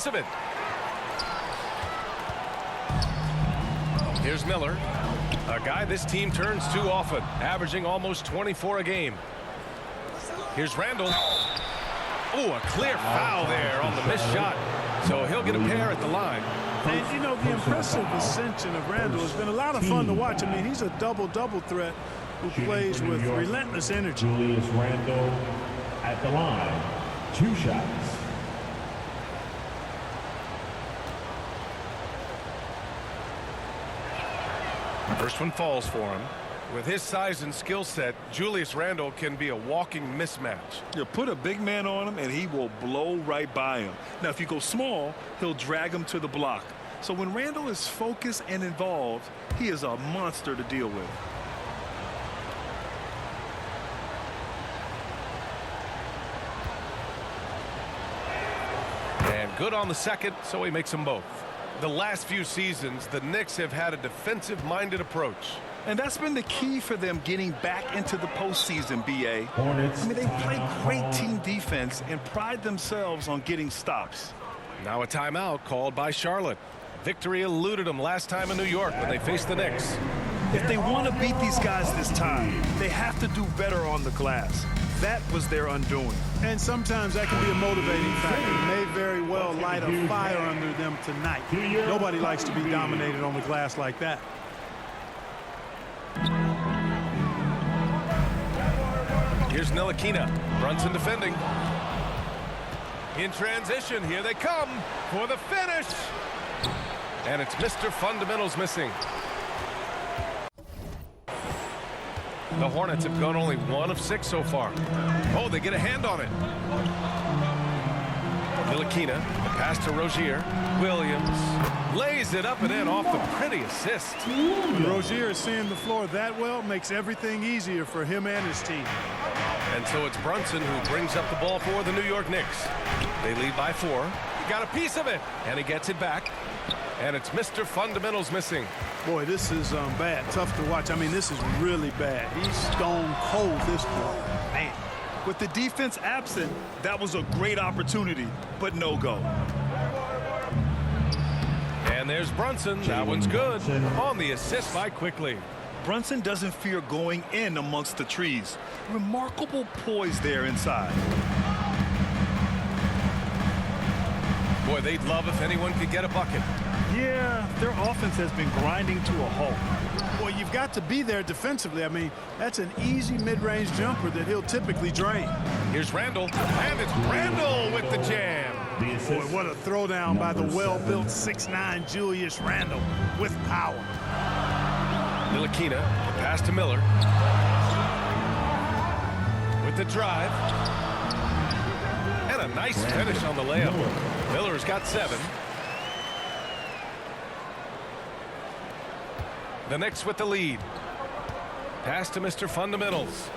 of it. Here's Miller, a guy this team turns to often, averaging almost 24 a game. Here's Randall. Oh, a clear foul there on the missed shot. So he'll get a pair at the line. And, you know, the impressive ascension of Randall has been a lot of fun to watch. I mean, he's a double-double threat who plays with relentless energy. Julius Randall at the line. 2 shots. First one falls for him. With his size and skill set, Julius Randall can be a walking mismatch. You put a big man on him and he will blow right by him. Now, if you go small, he'll drag him to the block. So when Randall is focused and involved, he is a monster to deal with. And good on the second, so he makes them both. The last few seasons, the Knicks have had a defensive-minded approach. And that's been the key for them getting back into the postseason, B.A. Hornets. I mean, they play great team defense and pride themselves on getting stops. Now a timeout called by Charlotte. Victory eluded them last time in New York when they faced the Knicks. If they want to beat these guys this time, they have to do better on the glass. That was their undoing. And sometimes that can be a motivating factor. It may very well light a fire under them tonight. Nobody likes to be dominated on the glass like that. Here's Ntilikina. Brunson defending. In transition, here they come for the finish. And it's Mr. Fundamentals missing. The Hornets have gone only 1 of 6 so far. Oh, they get a hand on it. Ntilikina, the pass to Rozier. Williams lays it up and in off the pretty assist. Rozier seeing the floor that well makes everything easier for him and his team. And so it's Brunson who brings up the ball for the New York Knicks. They lead by 4. He got a piece of it, and he gets it back. And it's Mr. Fundamentals missing. Boy, this is bad. Tough to watch. I mean, this is really bad. He's stone cold this quarter. Man. With the defense absent, that was a great opportunity, but no go. And there's Brunson. That one's good. On the assist by Quickly. Brunson doesn't fear going in amongst the trees. Remarkable poise there inside. Boy, they'd love if anyone could get a bucket. Yeah, their offense has been grinding to a halt. Boy, you've got to be there defensively. I mean, that's an easy mid-range jumper that he'll typically drain. Here's Randall, and it's Randall with the jam. Boy, what a throwdown by the well-built 6'9" Julius Randall with power. Ntilikina, pass to Miller. With the drive. And a nice finish on the layup. Miller's got 7. The Knicks with the lead. Pass to Mr. Fundamentals.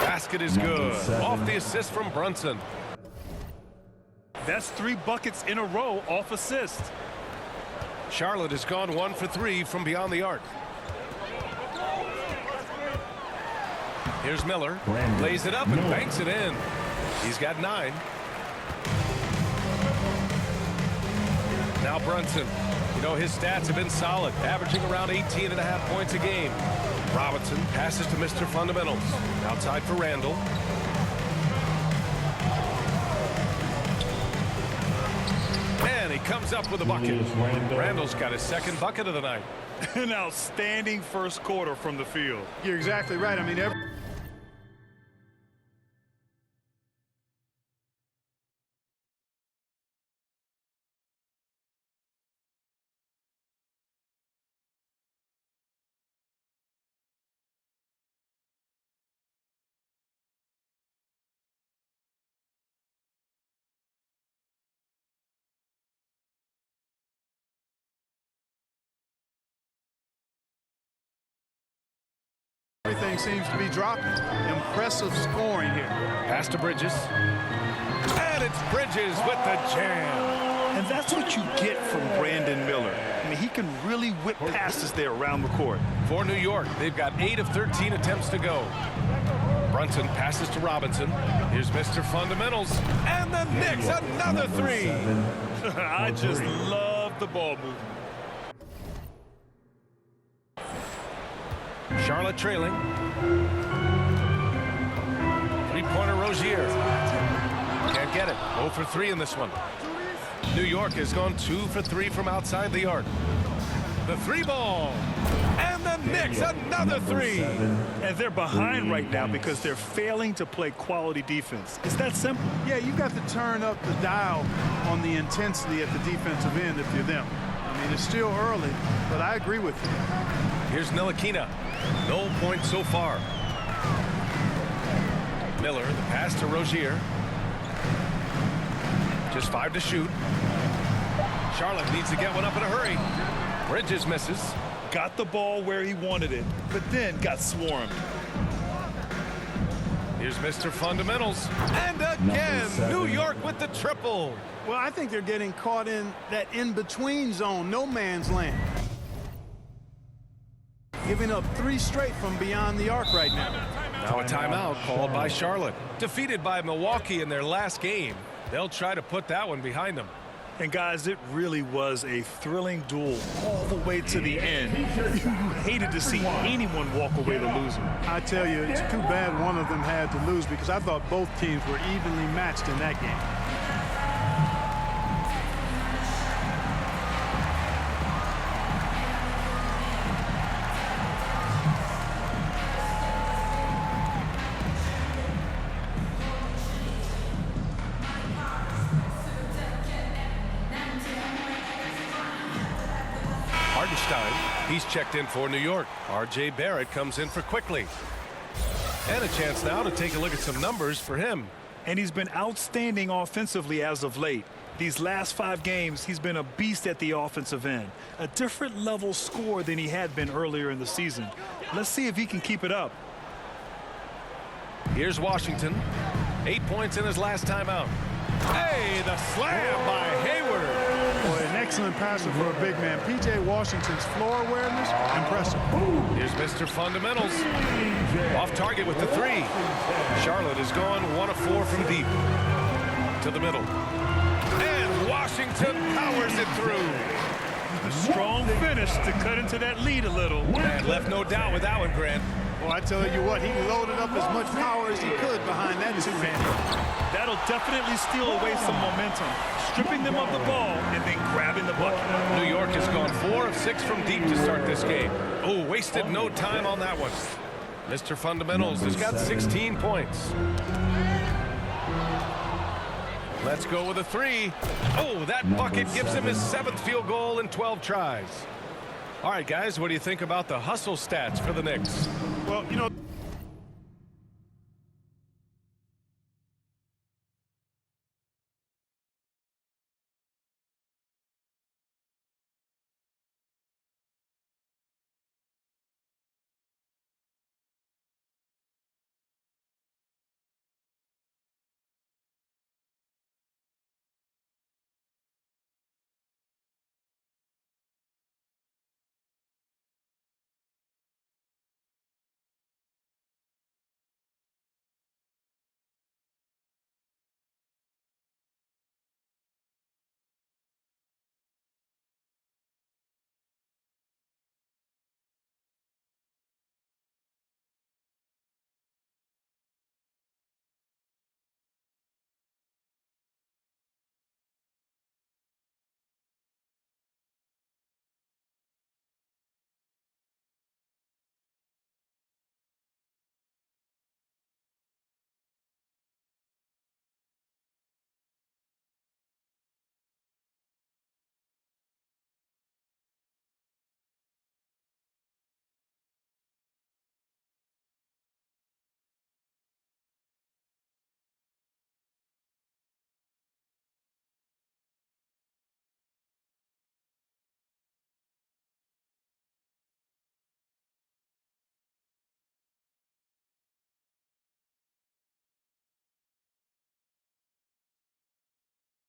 Basket is good. Off the assist from Brunson. That's 3 buckets in a row off assist. Charlotte has gone 1 for 3 from beyond the arc. Here's Miller. Lays it up and banks it in. He's got 9. Now Brunson. You know, his stats have been solid, averaging around 18.5 points a game. Robinson passes to Mr. Fundamentals. Outside for Randall. And he comes up with a bucket. Randall's got his 2nd bucket of the night. An outstanding first quarter from the field. You're exactly right. I mean, everything seems to be dropping. Impressive scoring here. Pass to Bridges. And it's Bridges with the jam. And that's what you get from Brandon Miller. I mean, he can really whip passes there around the court. For New York, they've got 8 of 13 attempts to go. Brunson passes to Robinson. Here's Mr. Fundamentals. And the Knicks, another three. I just love the ball movement. Charlotte trailing. Three-pointer Rozier. Can't get it. 0 for 3 in this one. New York has gone 2 for 3 from outside the arc. The three ball. And the Knicks, another three. And they're behind right now because they're failing to play quality defense. It's that simple. Yeah, you've got to turn up the dial on the intensity at the defensive end if you're them. I mean, it's still early, but I agree with you. Here's Ntilikina. No points so far. Miller, the pass to Rozier. Just 5 to shoot. Charlotte needs to get one up in a hurry. Bridges misses. Got the ball where he wanted it, but then got swarmed. Here's Mr. Fundamentals. And again, New York with the triple. Well, I think they're getting caught in that in-between zone, no man's land. Giving up 3 straight from beyond the arc right now. Now a timeout called by Charlotte. Defeated by Milwaukee in their last game. They'll try to put that one behind them. And guys, it really was a thrilling duel all the way to the end. You hated to see anyone walk away the loser. I tell you, it's too bad one of them had to lose because I thought both teams were evenly matched in that game. He's checked in for New York. R.J. Barrett comes in for Quickly. And a chance now to take a look at some numbers for him. And he's been outstanding offensively as of late. These last 5 games, he's been a beast at the offensive end. A different level score than he had been earlier in the season. Let's see if he can keep it up. Here's Washington. 8 points in his last time out. Hey, the slam by Hayward. Boy, an excellent passer for a big man. P.J. Washington's floor awareness, impressive. Here's Mr. Fundamentals. Off target with the 3. Charlotte is gone 1 of 4 from deep. To the middle. And Washington powers it through. A strong finish to cut into that lead a little. And left no doubt with that one, Grant. Well, I tell you what, he loaded up as much power as he could behind that 2-hander. That'll definitely steal away some momentum, stripping them of the ball and then grabbing the bucket. New York has gone 4 of 6 from deep to start this game. Oh, wasted no time on that one. Mr. Fundamentals has got 16 points. Let's go with a 3. Oh, that bucket gives him his 7th field goal in 12 tries. All right, guys, what do you think about the hustle stats for the Knicks? Well, you know,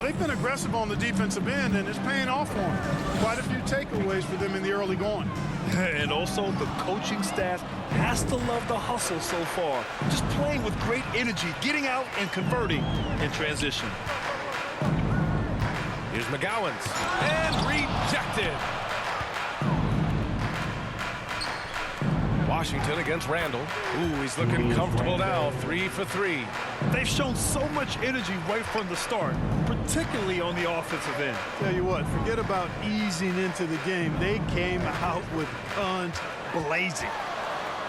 They've been aggressive on the defensive end, and it's paying off for them. Quite a few takeaways for them in the early going. And also, the coaching staff has to love the hustle so far. Just playing with great energy, getting out and converting in transition. Here's McGowan's. And rejected. Washington against Randall. Ooh, he's looking comfortable now. 3 for 3. They've shown so much energy right from the start, particularly on the offensive end. Tell you what, forget about easing into the game. They came out with guns blazing.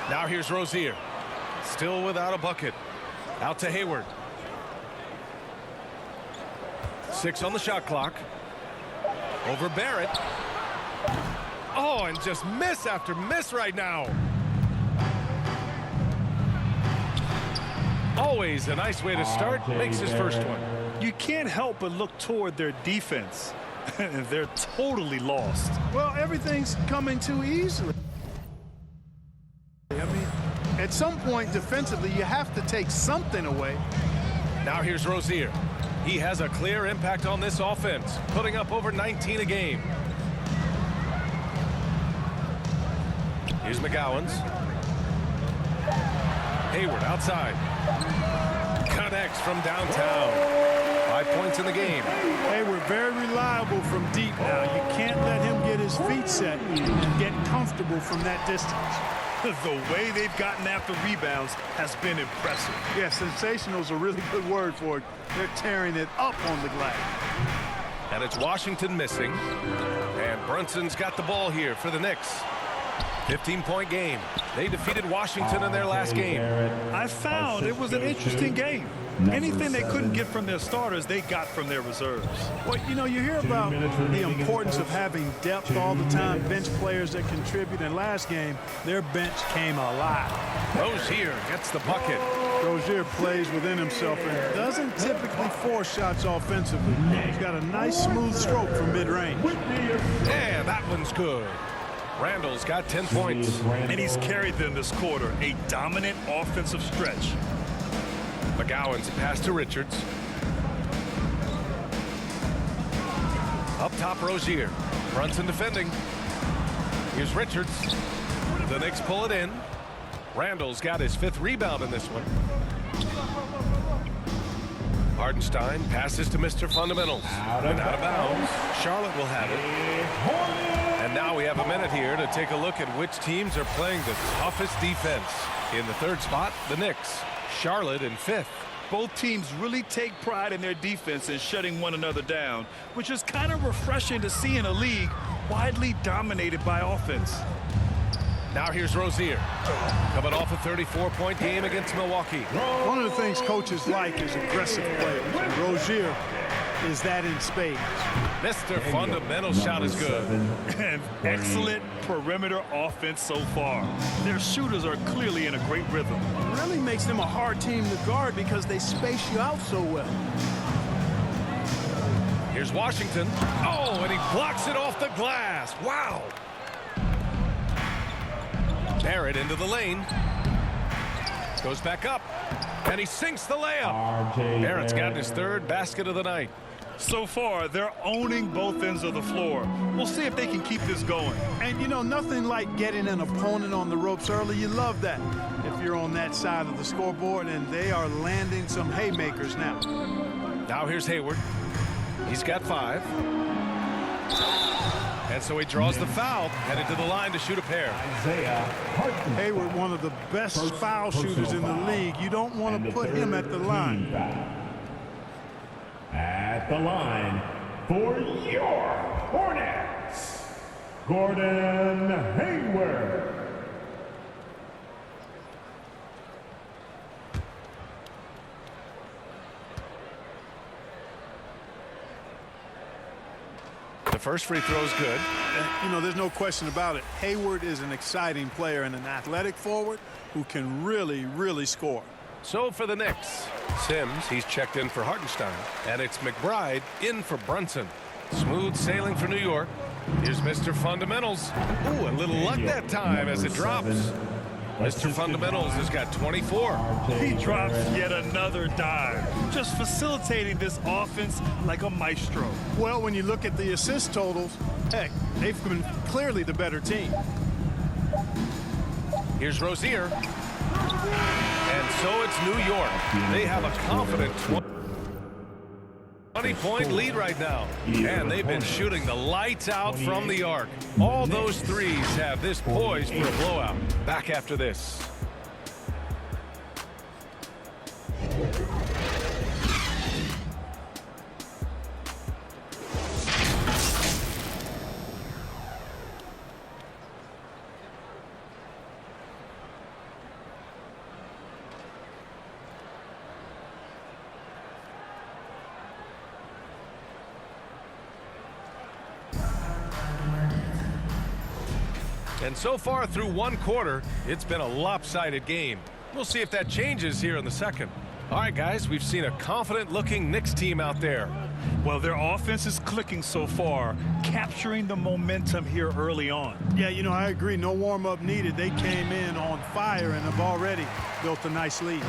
Now here's Rozier. Still without a bucket. Out to Hayward. 6 on the shot clock. Over Barrett. Oh, and just miss after miss right now. Always a nice way to start. Makes his first one. You can't help but look toward their defense. They're totally lost. Well, everything's coming too easily. I mean, at some point defensively, you have to take something away. Now here's Rozier. He has a clear impact on this offense, putting up over 19 a game. Here's McGowan's. Hayward outside. Connects from downtown. 5 points in the game. Hayward very reliable from deep now. You can't let him get his feet set and get comfortable from that distance. The way they've gotten after rebounds has been impressive. Yeah, sensational is a really good word for it. They're tearing it up on the glass. And it's Washington missing. And Brunson's got the ball here for the Knicks. 15-point game. They defeated Washington in their last game. I found it was an interesting game. Anything they couldn't get from their starters, they got from their reserves. Well, you know, you hear about the importance of having depth all the time, bench players that contribute. In last game, their bench came alive. Rozier gets the bucket. Rozier plays within himself and doesn't typically force shots offensively. He's got a nice smooth stroke from mid-range. Yeah, that one's good. Randall's got 10 points. And he's carried them this quarter, a dominant offensive stretch. McGowan's pass to Richards. Up top, Rozier. Brunson defending. Here's Richards. The Knicks pull it in. Randall's got his 5th rebound in this one. Hardenstein passes to Mr. Fundamentals. And out of bounds. Charlotte will have it. And now we have a minute here to take a look at which teams are playing the toughest defense. In the 3rd spot, the Knicks. Charlotte in 5th. Both teams really take pride in their defense and shutting one another down, which is kind of refreshing to see in a league widely dominated by offense. Now here's Rozier. Coming off a 34-point game against Milwaukee. One of the things coaches like is aggressive players. And Rozier is that in spades. Mr. Fundamental shot is good. And excellent perimeter offense so far. Their shooters are clearly in a great rhythm. It really makes them a hard team to guard because they space you out so well. Here's Washington. Oh, and he blocks it off the glass. Wow. Barrett into the lane. Goes back up. And he sinks the layup. Barrett's gotten his 3rd basket of the night. So far, they're owning both ends of the floor. We'll see if they can keep this going. And, you know, nothing like getting an opponent on the ropes early. You love that if you're on that side of the scoreboard, and they are landing some haymakers now. Now here's Hayward. He's got 5. And so he draws the foul, headed to the line to shoot a pair. Hayward, one of the best foul shooters in the league. You don't want to put him at the line. At the line for your Hornets, Gordon Hayward. The first free throw is good. You know, there's no question about it. Hayward is an exciting player and an athletic forward who can really, really score. So for the Knicks, Sims, he's checked in for Hartenstein. And it's McBride in for Brunson. Smooth sailing for New York. Here's Mr. Fundamentals. Ooh, a little luck that time as it drops. Mr. Fundamentals has got 24. He drops yet another dive. just facilitating this offense like a maestro. Well, when you look at the assist totals, heck, they've been clearly the better team. Here's Rozier. And so it's New York. They have a confident 20-point lead right now. And they've been shooting the lights out from the arc. All those threes have this poised for a blowout. Back after this. And so far through one quarter, it's been a lopsided game. We'll see if that changes here in the second. All right, guys, we've seen a confident-looking Knicks team out there. Well, their offense is clicking so far, capturing the momentum here early on. Yeah, you know, I agree. No warm-up needed. They came in on fire and have already built a nice lead.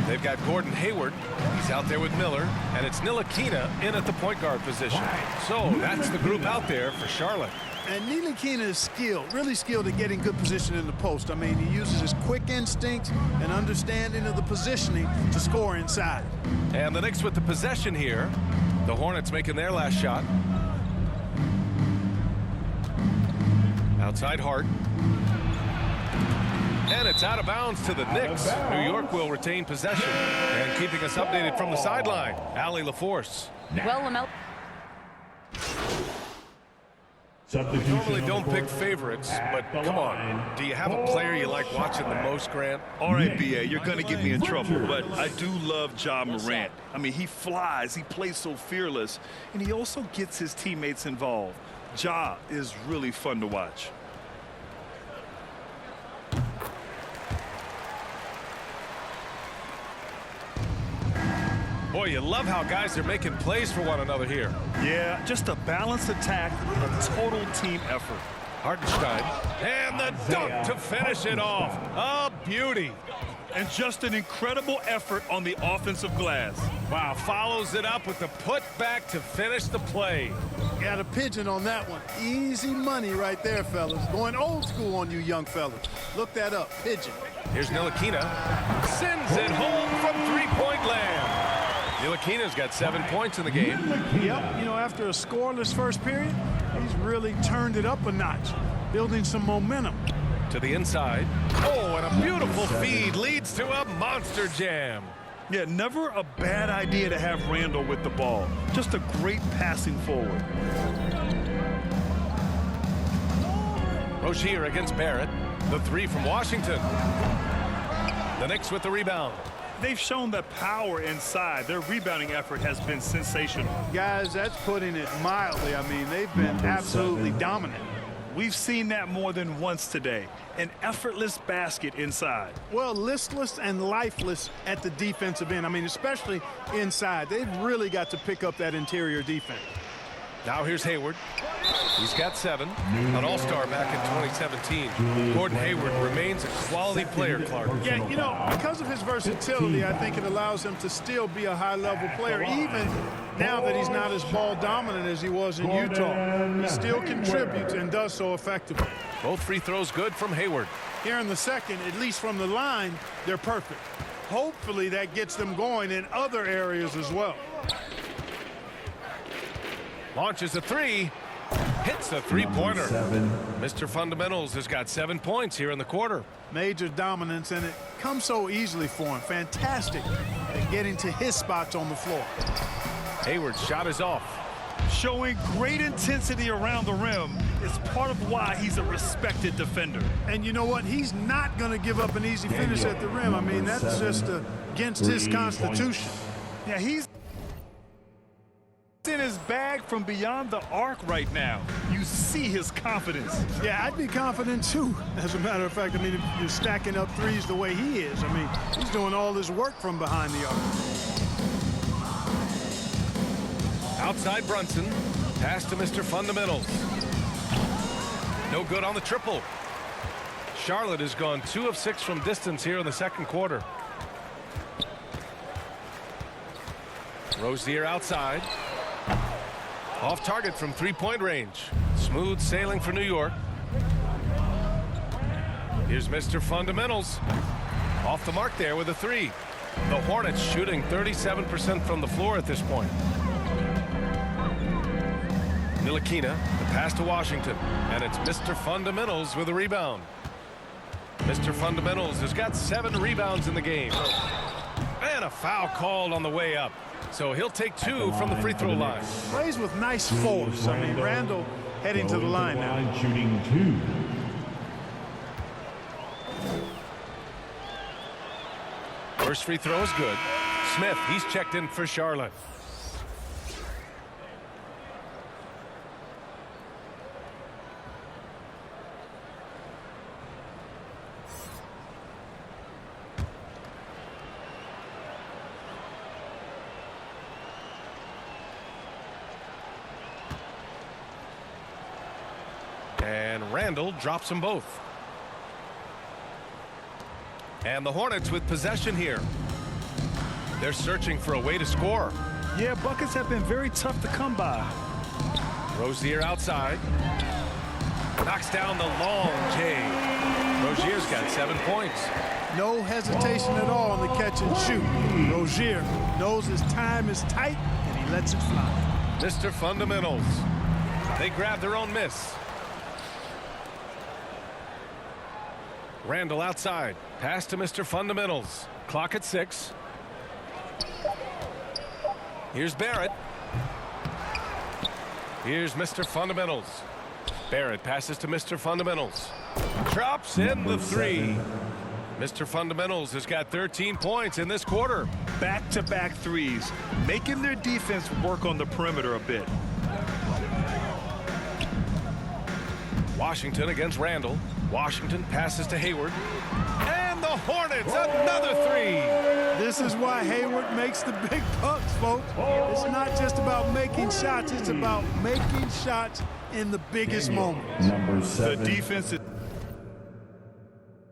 They've got Gordon Hayward. He's out there with Miller. And it's Ntilikina in at the point guard position. So that's the group out there for Charlotte. And Ntilikina is skilled, really skilled at getting good position in the post. I mean, he uses his quick instincts and understanding of the positioning to score inside. And the Knicks with the possession here. The Hornets making their last shot. Outside Hart. And it's out of bounds to the Knicks. New York will retain possession. And keeping us updated from the sideline, Allie LaForce. Well, Lamelo. Normally don't pick favorites, but come on. Do you have a player you like watching the most, Grant? All right, B.A., you're going to get me in trouble, but I do love Ja Morant. I mean, he flies, he plays so fearless, and he also gets his teammates involved. Ja is really fun to watch. Boy, you love how guys are making plays for one another here. Yeah, just a balanced attack, a total team effort. Hartenstein. And the dunk to finish it off. A beauty. And just an incredible effort on the offensive glass. Wow, follows it up with the putback to finish the play. Got a pigeon on that one. Easy money right there, fellas. Going old school on you young fellas. Look that up, pigeon. Here's Ntilikina. Sends it home from three-point land. Ntilikina's got 7 points in the game. Yep, you know, after a scoreless first period, he's really turned it up a notch, building some momentum. To the inside. Oh, and a beautiful feed leads to a monster jam. Yeah, never a bad idea to have Randall with the ball. Just a great passing forward. Rozier against Barrett. The three from Washington. The Knicks with the rebound. They've shown the power inside. Their rebounding effort has been sensational. Guys, that's putting it mildly. I mean, they've been absolutely dominant. We've seen that more than once today. An effortless basket inside. Well, listless and lifeless at the defensive end. I mean, especially inside. They've really got to pick up that interior defense. Now here's Hayward. He's got 7. An all-star back in 2017. Gordon Hayward remains a quality player, Clark. Yeah, you know, because of his versatility, I think it allows him to still be a high-level player, even now that he's not as ball dominant as he was in Utah. He still contributes and does so effectively. Both free throws good from Hayward. Here in the second, at least from the line, they're perfect. Hopefully that gets them going in other areas as well. Launches a three. Hits the three-pointer. Mr. Fundamentals has got 7 points here in the quarter. Major dominance, and it comes so easily for him. Fantastic at getting to his spots on the floor. Hayward's shot is off. Showing great intensity around the rim is part of why he's a respected defender. And you know what? He's not going to give up an easy finish at the rim. I mean, that's just against his constitution. Yeah, he's in his bag from beyond the arc right now. You see his confidence. Yeah, I'd be confident too. As a matter of fact, I mean, if you're stacking up threes the way he is, I mean, he's doing all this work from behind the arc. Outside Brunson. Pass to Mr. Fundamentals. No good on the triple. Charlotte has gone 2 of 6 from distance here in the second quarter. Rozier outside. Off target from three-point range. Smooth sailing for New York. Here's Mr. Fundamentals. Off the mark there with a three. The Hornets shooting 37% from the floor at this point. Ntilikina, the pass to Washington. And it's Mr. Fundamentals with a rebound. Mr. Fundamentals has got 7 rebounds in the game. And a foul called on the way up. So he'll take 2 from the free throw line. Plays with nice force. I mean, Randall heading to the line now. Shooting 2. First free throw is good. Smith, he's checked in for Charlotte. And Randall drops them both. And the Hornets with possession here. They're searching for a way to score. Yeah, buckets have been very tough to come by. Rozier outside. Knocks down the long J. Rozier's got 7 points. No hesitation at all on the catch and shoot. Rozier knows his time is tight, and he lets it fly. Mr. Fundamentals. They grab their own miss. Randall outside. Pass to Mr. Fundamentals. Clock at 6. Here's Barrett. Here's Mr. Fundamentals. Barrett passes to Mr. Fundamentals. Drops in the 3. Mr. Fundamentals has got 13 points in this quarter. Back-to-back threes, making their defense work on the perimeter a bit. Washington against Randall. Washington passes to Hayward. And the Hornets, another 3. This is why Hayward makes the big bucks, folks. It's not just about making shots. It's about making shots in the biggest moments. Number 7. The defense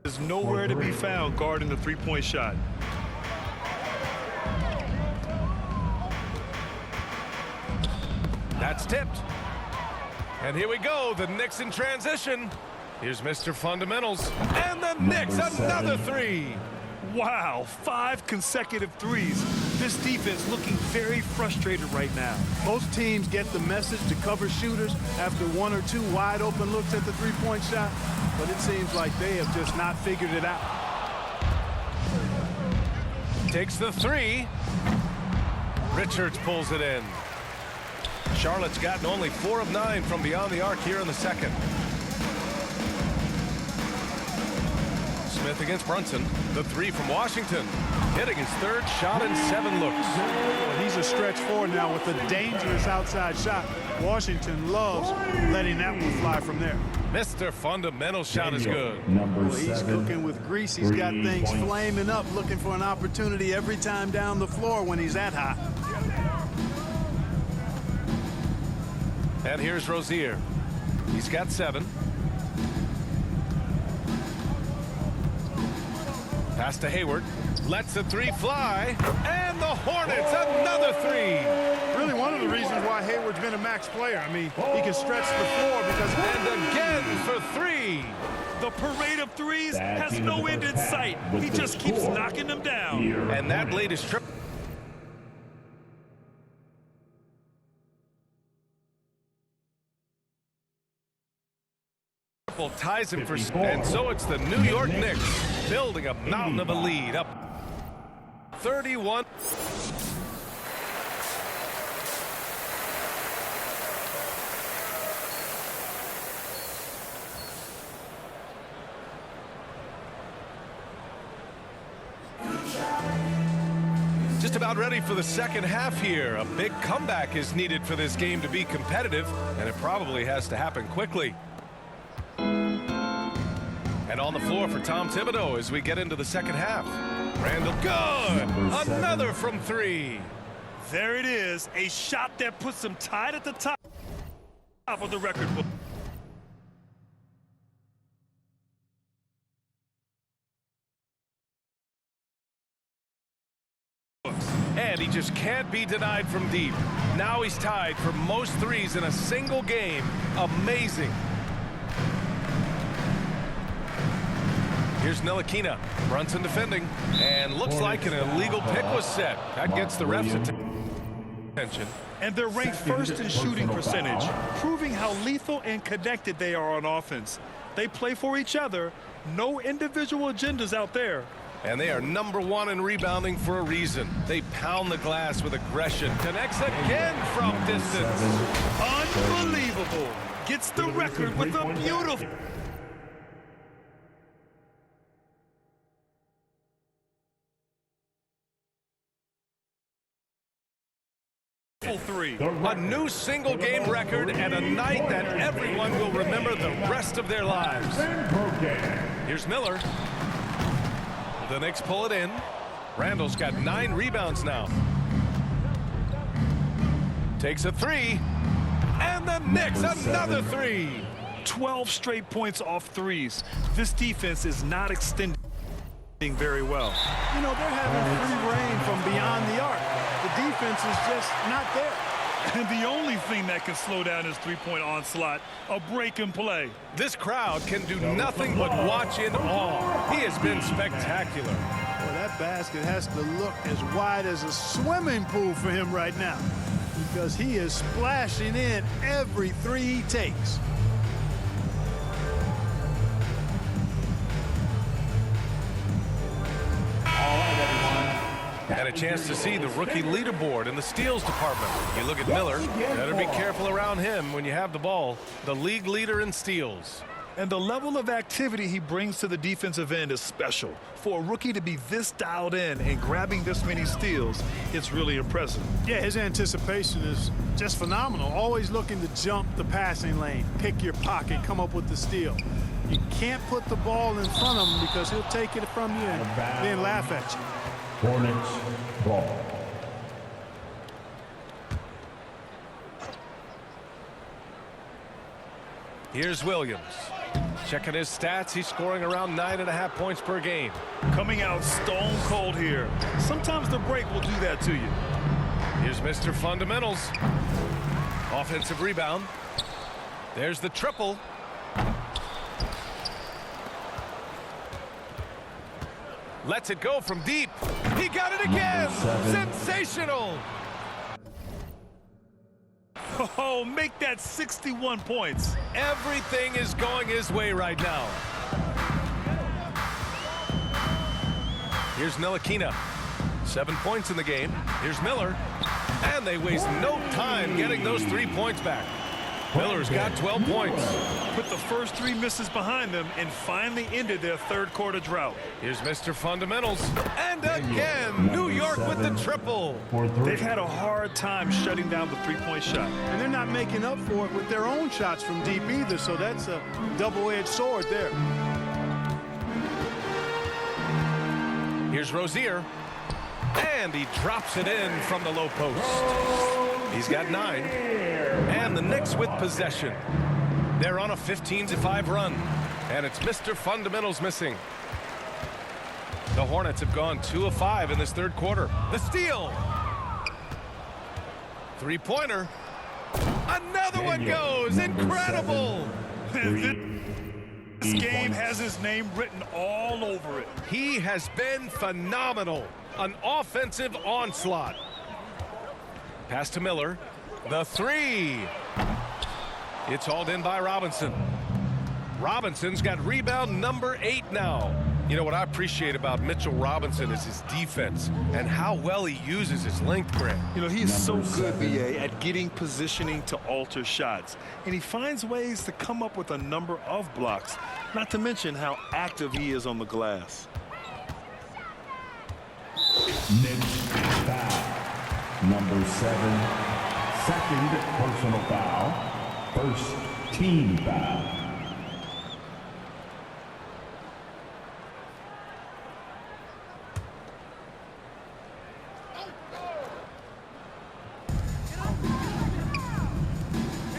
is nowhere to be found guarding the three-point shot. That's tipped. And here we go, the Knicks in transition. Here's Mr. Fundamentals. And the Knicks, another 3. Wow, 5 consecutive threes. This defense looking very frustrated right now. Most teams get the message to cover shooters after 1 or 2 wide open looks at the three-point shot, but it seems like they have just not figured it out. Takes the 3. Richards pulls it in. Charlotte's gotten only 4 of 9 from beyond the arc here in the second. Smith against Brunson. The 3 from Washington. Hitting his 3rd shot in 7 looks. Well, he's a stretch forward now with a dangerous outside shot. Washington loves letting that one fly from there. Mr. Fundamental shot is good. Number 7. Well, he's cooking with grease. He's got things flaming up, looking for an opportunity every time down the floor when he's that hot. And here's Rozier. He's got 7. Pass to Hayward. Lets the 3 fly. And the Hornets, another 3. Really one of the reasons why Hayward's been a max player. I mean, he can stretch the floor because... And again for 3. The parade of threes has no end in sight. He just keeps knocking them down. And that latest trip. Ties him for, and so it's the New York Knicks building a mountain of a lead, up 31. Just about ready for the second half here. A big comeback is needed for this game to be competitive, and it probably has to happen quickly. And on the floor for Tom Thibodeau as we get into the second half. Randall, good! Another from 3. There it is, a shot that puts him tied at the top of the record book. And he just can't be denied from deep. Now he's tied for most threes in a single game. Amazing. Here's Ntilikina. Brunson defending. And looks like an illegal pick was set. That gets the refs' attention. And they're ranked first in shooting percentage, proving how lethal and connected they are on offense. They play for each other. No individual agendas out there. And they are #1 in rebounding for a reason. They pound the glass with aggression. Connects again from distance. Unbelievable. Gets the record with a beautiful three. A new single game record and a night that everyone will remember the rest of their lives. Here's Miller. The Knicks pull it in. Randall's got 9 rebounds now. Takes a 3. And the Knicks another 3. 12 straight points off threes. This defense is not extending very well. You know, they're having free reign from beyond the arc. The defense is just not there. And the only thing that can slow down his three-point onslaught, a break and play. This crowd can do nothing but watch in awe. He has been spectacular. Well, that basket has to look as wide as a swimming pool for him right now, because he is splashing in every 3 he takes. And a chance to see the rookie leaderboard in the steals department. You look at Miller, better be careful around him when you have the ball. The league leader in steals. And the level of activity he brings to the defensive end is special. For a rookie to be this dialed in and grabbing this many steals, it's really impressive. Yeah, his anticipation is just phenomenal. Always looking to jump the passing lane, pick your pocket, come up with the steal. You can't put the ball in front of him because he'll take it from you and then laugh at you. Hornets ball. Here's Williams. Checking his stats, he's scoring around 9.5 points per game. Coming out stone cold here. Sometimes the break will do that to you. Here's Mr. Fundamentals. Offensive rebound. There's the triple. Lets it go from deep. He got it again. Sensational. Oh, make that 61 points. Everything is going his way right now. Here's Ntilikina. 7 points in the game. Here's Miller. And they waste no time getting those 3 points back. Miller's got 12 points. Put the first 3 misses behind them and finally ended their third-quarter drought. Here's Mr. Fundamentals. And again, New York with the triple. They've had a hard time shutting down the three-point shot. And they're not making up for it with their own shots from deep either, so that's a double-edged sword there. Here's Rozier. And he drops it in from the low post. He's got 9. And the Knicks with possession. They're on a 15-5 run. And it's Mr. Fundamentals missing. The Hornets have gone 2 of 5 in this third quarter. The steal. 3-pointer. Another one goes. Incredible. This game has his name written all over it. He has been phenomenal. An offensive onslaught. Pass to Miller. The 3. It's hauled in by Robinson. Robinson's got rebound number 8 now. You know what I appreciate about Mitchell Robinson is his defense and how well he uses his length, Grant. You know, he's so good, BA, at getting positioning to alter shots. And he finds ways to come up with a number of blocks, not to mention how active he is on the glass. Knicks foul. Number 7. Second personal foul. First team foul.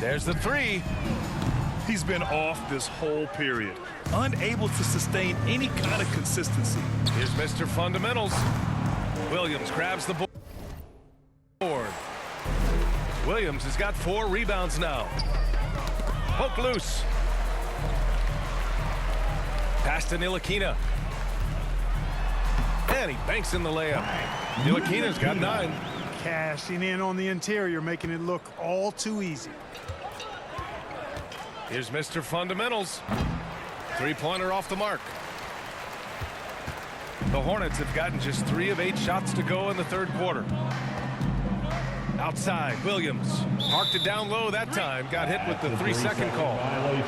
There's the 3. He's been off this whole period, unable to sustain any kind of consistency. Here's Mr. Fundamentals. Williams grabs the ball. Williams has got 4 rebounds now. Poke loose. Pass to Ntilikina. And he banks in the layup. Ntilikina's got 9. Cashing in on the interior, making it look all too easy. Here's Mr. Fundamentals. 3-pointer off the mark. The Hornets have gotten just 3 of 8 shots to go in the third quarter. Outside, Williams parked it down low that time. Got hit with the 3-second call.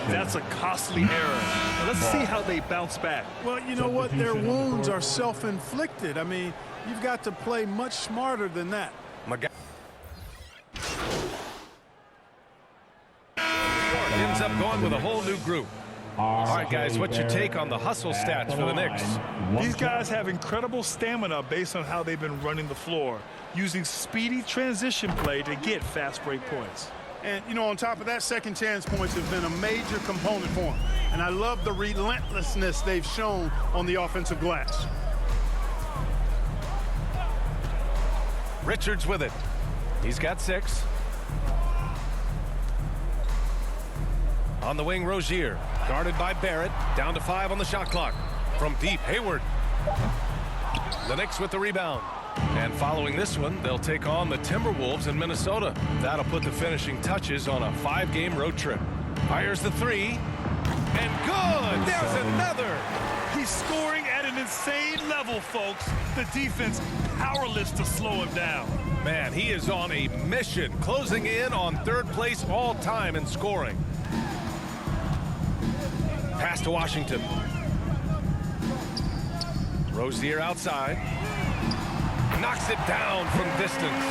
That's a costly error. Now let's see how they bounce back. Well, you know what? Their wounds are self-inflicted. I mean, you've got to play much smarter than that. Ends up going with a whole new group. All right, guys, what's your take on the hustle stats for the Knicks? These guys have incredible stamina based on how they've been running the floor, using speedy transition play to get fast break points. And, you know, on top of that, second chance points have been a major component for them. And I love the relentlessness they've shown on the offensive glass. Richards with it. He's got 6. On the wing, Rozier, guarded by Barrett, down to 5 on the shot clock. From deep, Hayward. The Knicks with the rebound. And following this one, they'll take on the Timberwolves in Minnesota. That'll put the finishing touches on a 5-game road trip. Fires the 3. And good! There's another! He's scoring at an insane level, folks. The defense powerless to slow him down. Man, he is on a mission, closing in on 3rd place all time in scoring. Pass to Washington. Rozier outside. Knocks it down from distance.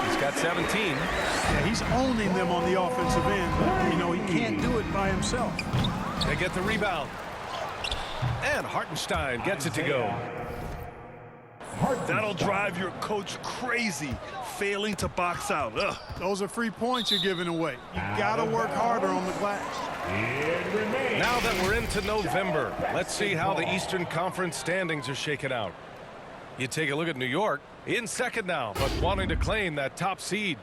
He's got 17. Yeah, he's owning them on the offensive end, but, you know, he can't do it by himself. They get the rebound. And Hartenstein gets it to go. That'll drive your coach crazy, failing to box out. Ugh. Those are free points you're giving away. You got to work harder on the glass. Now that we're into November, let's see how the Eastern Conference standings are shaken out. You take a look at New York, in second now, but wanting to claim that top seed.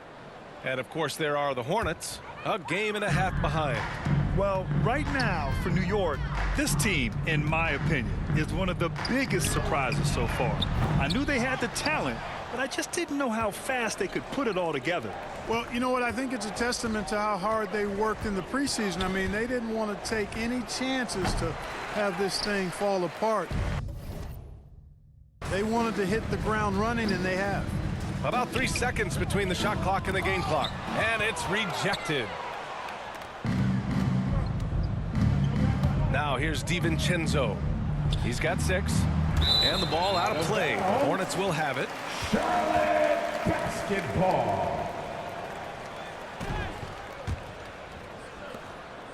And, of course, there are the Hornets, a game and a half behind. Well, right now for New York, this team, in my opinion, is one of the biggest surprises so far. I knew they had the talent, but I just didn't know how fast they could put it all together. Well, you know what? I think it's a testament to how hard they worked in the preseason. I mean, they didn't want to take any chances to have this thing fall apart. They wanted to hit the ground running, and they have. About 3 seconds between the shot clock and the game clock. And it's rejected. Now here's DiVincenzo. He's got 6. And the ball out of play. The Hornets will have it. Charlotte basketball.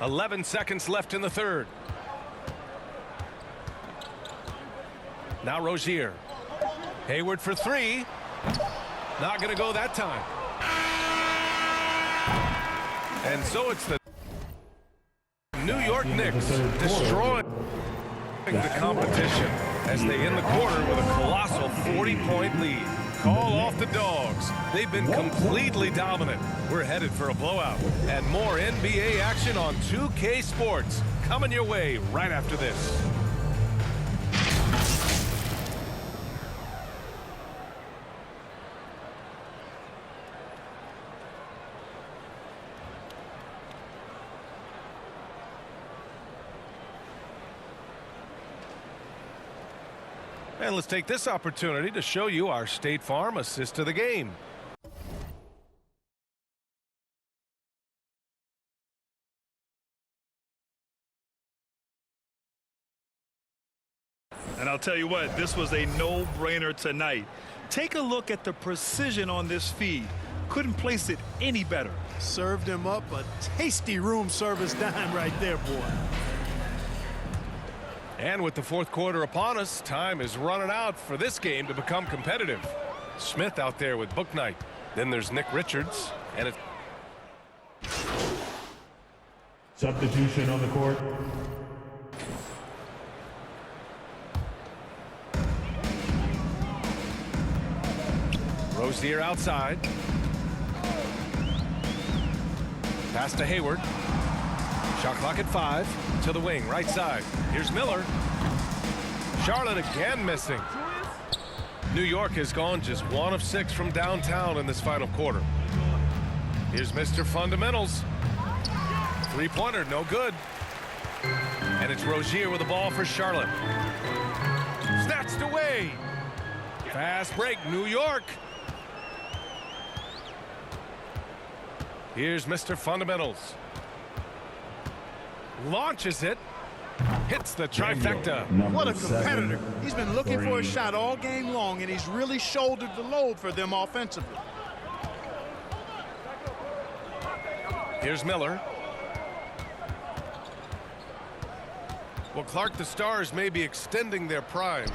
11 seconds left in the third. Now Rozier. Hayward for 3. Not going to go that time. And so it's the New York Knicks destroying the competition as they end the quarter with a colossal 40-point lead. Call off the Dogs. They've been completely dominant. We're headed for a blowout. And more NBA action on 2K Sports coming your way right after this. And let's take this opportunity to show you our State Farm assist to the game. And I'll tell you what, this was a no-brainer tonight. Take a look at the precision on this feed. Couldn't place it any better. Served him up a tasty room service dime right there, boy. And with the fourth quarter upon us, time is running out for this game to become competitive. Smith out there with Bouknight. Then there's Nick Richards. And it's Substitution on the court. Rozier outside. Pass to Hayward. Shot clock at 5. To the wing, right side. Here's Miller. Charlotte again missing. New York has gone just 1 of 6 from downtown in this final quarter. Here's Mr. Fundamentals. Three-pointer, no good. And it's Rozier with the ball for Charlotte. Snatched away. Fast break, New York. Here's Mr. Fundamentals. Launches it. Hits the trifecta. What a competitor. He's been looking for a shot all game long, and he's really shouldered the load for them offensively. Here's Miller. Well, Clark, the Stars may be extending their primes,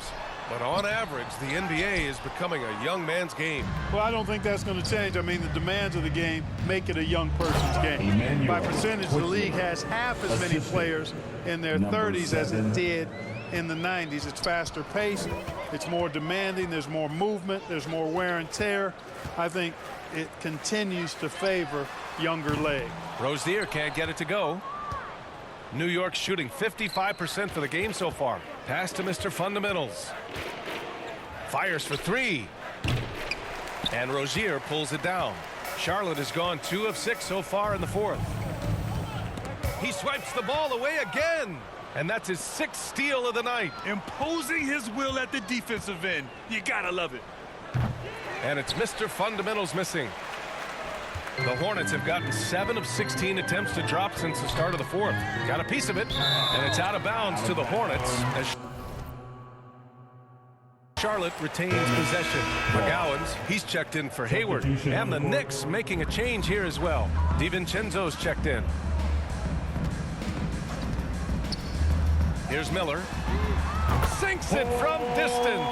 but on average, the NBA is becoming a young man's game. Well, I don't think that's going to change. I mean, the demands of the game make it a young person's game. By percentage, the league has half as many players in their 30s as it did in the 90s. It's faster paced. It's more demanding. There's more movement. There's more wear and tear. I think it continues to favor younger legs. Rozier can't get it to go. New York shooting 55% for the game so far. Pass to Mr. Fundamentals. Fires for 3. And Rozier pulls it down. Charlotte has gone 2 of 6 so far in the 4th. He swipes the ball away again. And that's his 6th steal of the night. Imposing his will at the defensive end. You gotta love it. And it's Mr. Fundamentals missing. The Hornets have gotten 7 of 16 attempts to drop since the start of the 4th. Got a piece of it, and it's out of bounds to the Hornets as Charlotte retains possession. McGowan's, he's checked in for Hayward, and the Knicks making a change here as well. DiVincenzo's checked in. Here's Miller. Sinks it from distance.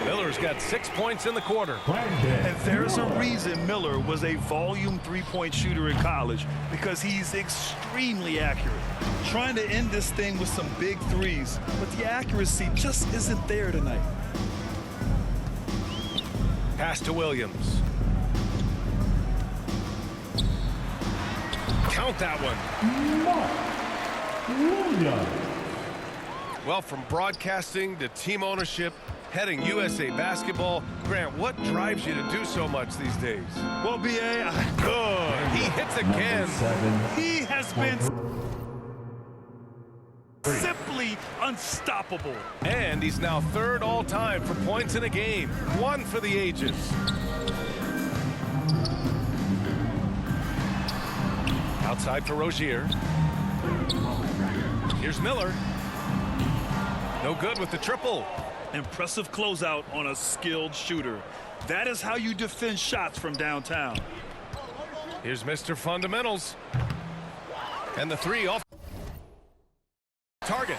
Miller's got 6 points in the quarter. And there's a reason Miller was a volume three-point shooter in college, because he's extremely accurate. Trying to end this thing with some big threes, but the accuracy just isn't there tonight. Pass to Williams. Count that one. Well, from broadcasting to team ownership, heading USA Basketball, Grant, what drives you to do so much these days? Well, B.A., good. He hits again. He has been simply unstoppable. And he's now 3rd all-time for points in a game. 1 for the ages. Outside for Rozier. Here's Miller. No good with the triple. Impressive closeout on a skilled shooter. That is how you defend shots from downtown. Here's Mr. Fundamentals. And the 3 off target.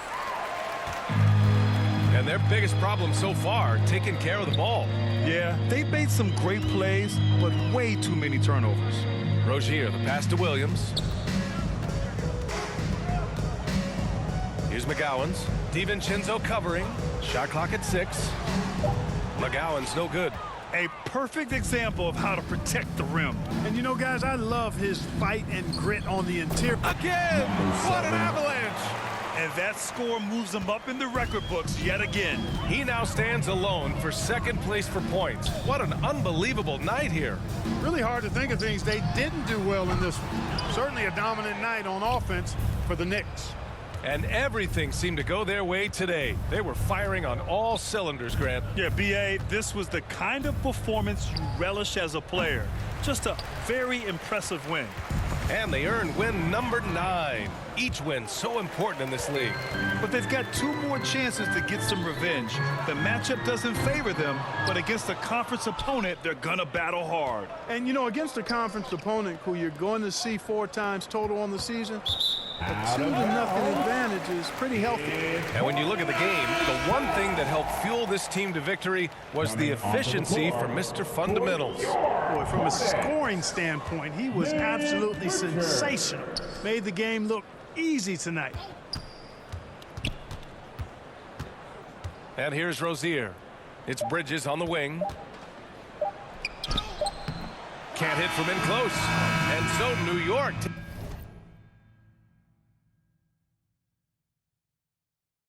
And their biggest problem so far, taking care of the ball. Yeah, they made some great plays, but way too many turnovers. Rozier, the pass to Williams. Here's McGowan's. DiVincenzo covering. Shot clock at 6. McGowan's no good. A perfect example of how to protect the rim. And you know, guys, I love his fight and grit on the interior. Again! What an avalanche! And that score moves him up in the record books yet again. He now stands alone for 2nd place for points. What an unbelievable night here. Really hard to think of things they didn't do well in this one. Certainly a dominant night on offense for the Knicks. And everything seemed to go their way today. They were firing on all cylinders, Grant. Yeah, B.A., this was the kind of performance you relish as a player. Just a very impressive win. And they earned win number 9. Each win so important in this league. But they've got 2 more chances to get some revenge. The matchup doesn't favor them, but against a conference opponent, they're gonna battle hard. And, you know, against a conference opponent who you're going to see 4 times total on the season, a 2-0 advantage is pretty healthy. And when you look at the game, the one thing that helped fuel this team to victory was the efficiency from Mr. Fundamentals. Boy, from a scoring standpoint, he was absolutely sensational. Made the game look easy tonight. And here's Rozier. It's Bridges on the wing. can't hit from in close. And so New York